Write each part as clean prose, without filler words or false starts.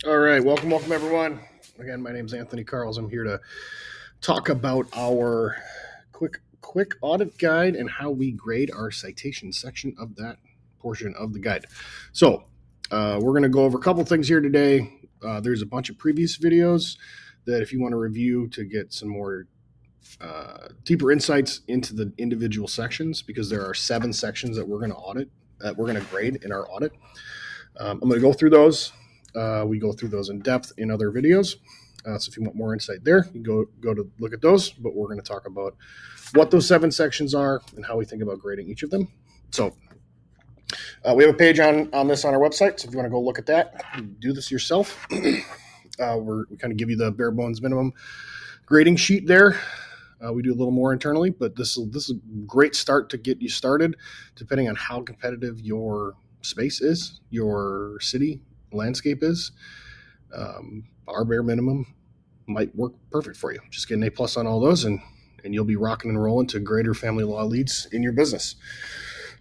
All right, welcome everyone. Again, my name is Anthony Carls. I'm here to talk about our quick audit guide and how we grade our citation section of that portion of the guide. So we're going to go over a couple things here today. There's a bunch of previous videos that if you want to review to get some more deeper insights into the individual sections, because there are 7 sections that we're going to audit, that we're going to grade in our audit. I'm going to go through those. We go through those in depth in other videos. So if you want more insight there, you go to look at those. But we're going to talk about what those 7 sections are and how we think about grading each of them. So we have a page on this on our website. So if you want to go look at that, do this yourself. We kind of give you the bare bones minimum grading sheet there. We do a little more internally, but this is a great start to get you started, depending on how competitive your space is, your city landscape is. Our bare minimum might work perfect for you. Just get an A+ on all those, and you'll be rocking and rolling to greater family law leads in your business.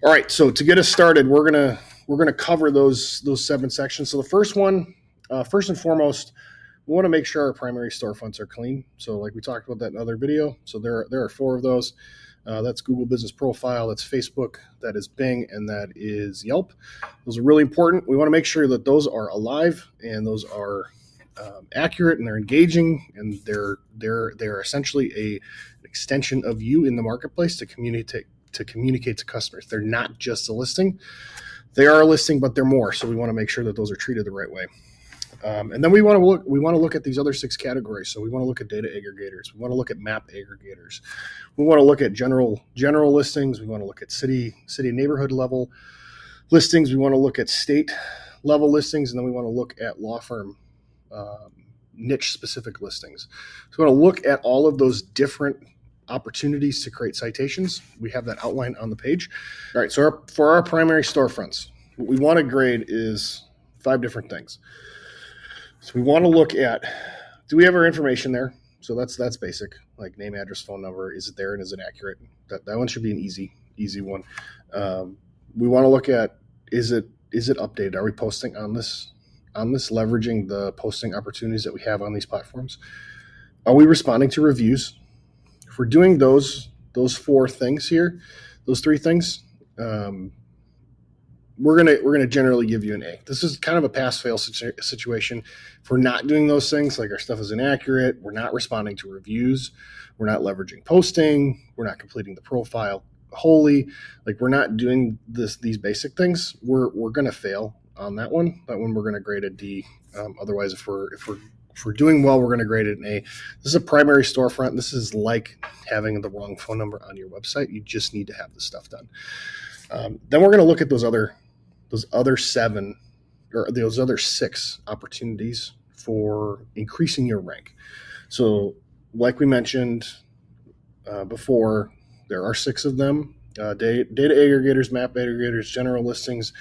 All right, so to get us started, we're gonna cover those 7 sections. So the first one, first and foremost, we want to make sure our primary storefronts are clean. So like we talked about that in another video. So there are 4 of those. That's Google Business Profile, that's Facebook, that is Bing, and that is Yelp. Those are really important. We want to make sure that those are alive and those are accurate and they're engaging, and they're essentially an extension of you in the marketplace to communicate to customers. They're not just a listing. They are a listing, but they're more. So we want to make sure that those are treated the right way. And then we want to look at these other 6 categories. So we want to look at data aggregators. We want to look at map aggregators. We want to look at general listings. We want to look at city neighborhood level listings. We want to look at state level listings, and then we want to look at law firm niche specific listings. So we want to look at all of those different opportunities to create citations. We have that outlined on the page. All right. So for our primary storefronts, what we want to grade is 5 different things. So we want to look at, do we have our information there? So that's basic, like name, address, phone number. Is it there and is it accurate? That one should be an easy one. We want to look at, is it updated? Are we posting on this, leveraging the posting opportunities that we have on these platforms? Are we responding to reviews? If we're doing those 4 things here, those 3 things, we're gonna generally give you an A. This is kind of a pass-fail situation. If we're not doing those things, like our stuff is inaccurate, we're not responding to reviews, we're not leveraging posting, we're not completing the profile wholly, like we're not doing these basic things, we're gonna fail on that one. That one we're gonna grade a D. Otherwise, if we're doing well, we're going to grade it an A. This is a primary storefront. This is like having the wrong phone number on your website. You just need to have this stuff done. Then we're going to look at those other 7 or those other 6 opportunities for increasing your rank. So like we mentioned before, there are 6 of them. Data aggregators, map aggregators, general listings,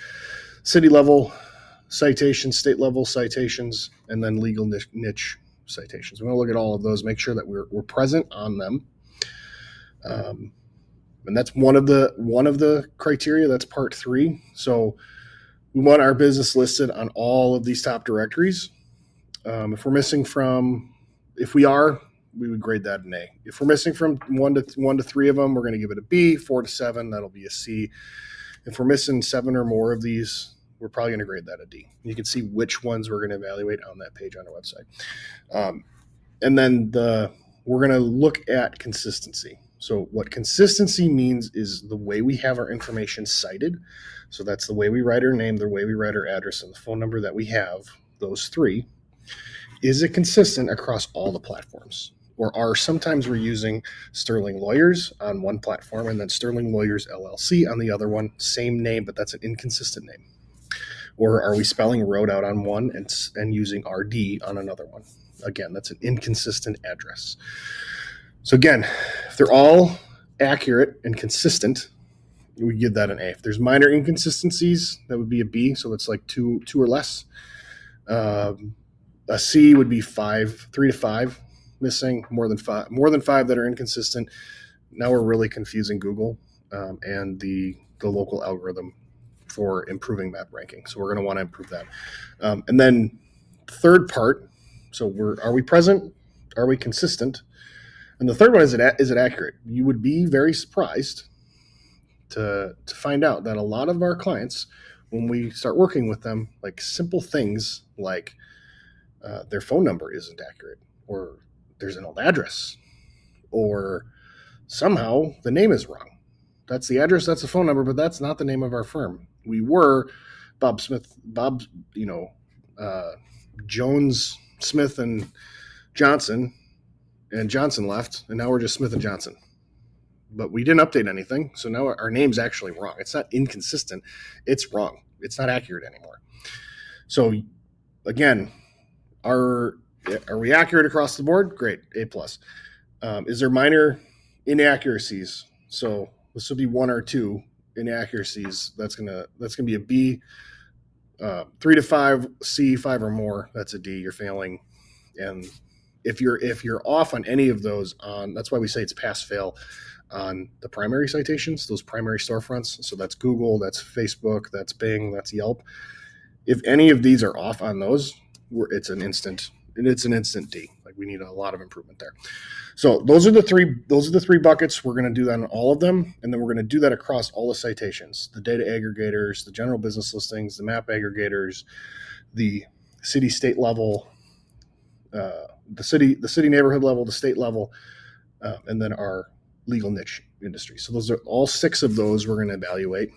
city level citations, state level citations, and then legal niche citations. We want to look at all of those, make sure that we're present on them. And that's one of the criteria. That's part 3. So we want our business listed on all of these top directories. If we're missing from, we would grade that an A. If we're missing from 1 to 3 of them, we're going to give it a B. 4 to 7, that'll be a C. If we're missing 7 or more of these, we're probably going to grade that a D. You can see which ones we're going to evaluate on that page on our website. And then we're going to look at consistency. So what consistency means is the way we have our information cited. So that's the way we write our name, the way we write our address, and the phone number that we have, those 3. Is it consistent across all the platforms? Or sometimes we're using Sterling Lawyers on one platform and then Sterling Lawyers LLC on the other one, same name, but that's an inconsistent name. Or are we spelling road out on one and using RD on another one? Again, that's an inconsistent address. So again, if they're all accurate and consistent, we give that an A. If there's minor inconsistencies, that would be a B. So that's like 2 or less. A C would be 3 to 5 missing, more than 5 that are inconsistent. Now we're really confusing Google and the local algorithm for improving map ranking. So we're going to want to improve that. And then third part. So are we present? Are we consistent? And the third one is it accurate? You would be very surprised to find out that a lot of our clients, when we start working with them, like simple things like their phone number isn't accurate, or there's an old address, or somehow the name is wrong. That's the address, that's the phone number, but that's not the name of our firm. We were Bob, Jones, Smith, and Johnson, and Johnson left, and now we're just Smith and Johnson. But we didn't update anything, so now our name's actually wrong. It's not inconsistent, it's wrong. It's not accurate anymore. So again, are we accurate across the board? Great, A+. Is there minor inaccuracies? So this will be 1 or 2 inaccuracies. That's gonna be a B. 3 to 5, C, 5 or more, that's a D. You're failing. And if you're off on any of those, that's why we say it's pass fail on the primary citations, those primary storefronts. So that's Google, that's Facebook, that's Bing, that's Yelp. If any of these are off on those, it's an instant D. Like, we need a lot of improvement there. So those are the three buckets. We're going to do that on all of them, and then we're going to do that across all the citations: the data aggregators, the general business listings, the map aggregators, the city state level, the city neighborhood level, the state level, and then our legal niche industry. So those are all 6 of those we're going to evaluate.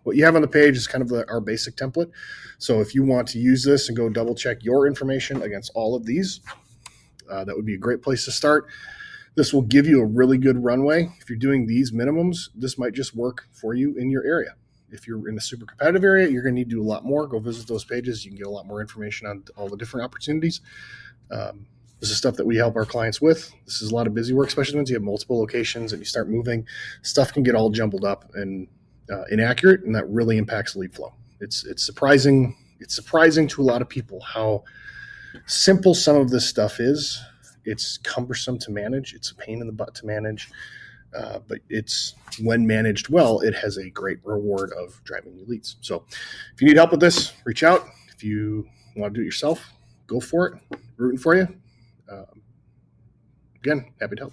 What you have on the page is kind of our basic template. So if you want to use this and go double check your information against all of these, that would be a great place to start. This will give you a really good runway. If you're doing these minimums, this might just work for you in your area. If you're in a super competitive area, you're going to need to do a lot more. Go visit those pages. You can get a lot more information on all the different opportunities. This is stuff that we help our clients with. This is a lot of busy work, especially once you have multiple locations and you start moving. Stuff can get all jumbled up and inaccurate, and that really impacts lead flow. It's surprising. It's surprising to a lot of people how simple some of this stuff is. It's cumbersome to manage. It's a pain in the butt to manage. But it's, when managed well, it has a great reward of driving new leads. So if you need help with this, reach out. If you want to do it yourself, go for it. Rooting for you. Again, happy to help.